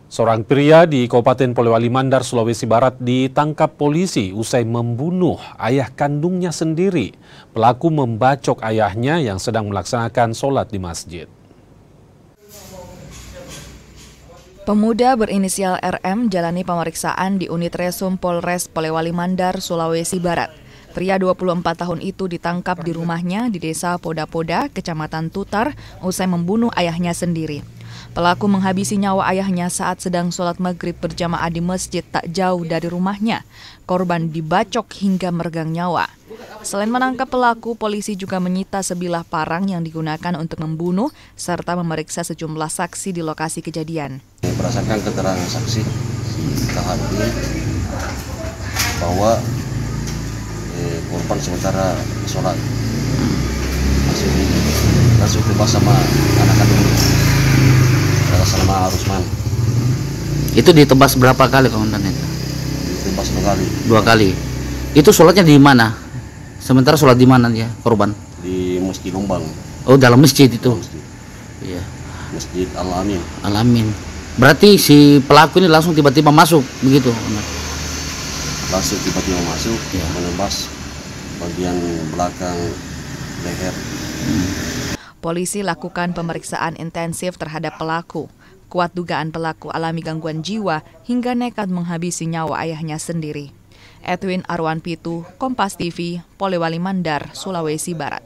Seorang pria di Kabupaten Polewali Mandar, Sulawesi Barat ditangkap polisi usai membunuh ayah kandungnya sendiri. Pelaku membacok ayahnya yang sedang melaksanakan sholat di masjid. Pemuda berinisial RM jalani pemeriksaan di unit Resum Polres Polewali Mandar, Sulawesi Barat. Pria 24 tahun itu ditangkap di rumahnya di Desa Poda-Poda, Kecamatan Tutar, usai membunuh ayahnya sendiri. Pelaku menghabisi nyawa ayahnya saat sedang sholat maghrib berjamaah di masjid tak jauh dari rumahnya. Korban dibacok hingga meregang nyawa. Selain menangkap pelaku, polisi juga menyita sebilah parang yang digunakan untuk membunuh serta memeriksa sejumlah saksi di lokasi kejadian. Berdasarkan keterangan saksi KHB bahwa korban sementara sholat masih dibahas sama anak kandungnya. Selama Rusman. Itu ditebas berapa kali, Komandan itu? Ditebas 2 kali. 2 kali. Itu sholatnya di mana? Sementara sholat di mana dia, korban? Di Masjid Lombang. Oh, dalam masjid itu. Masjid. Iya. Masjid Al-Amin. Al-Amin. Berarti si pelaku ini langsung tiba-tiba masuk begitu? Langsung tiba-tiba masuk, ya. Menembas bagian belakang leher. Polisi lakukan pemeriksaan intensif terhadap pelaku. Kuat dugaan pelaku alami gangguan jiwa hingga nekat menghabisi nyawa ayahnya sendiri. Edwin Arwan Pitu, Kompas TV, Polewali Mandar, Sulawesi Barat.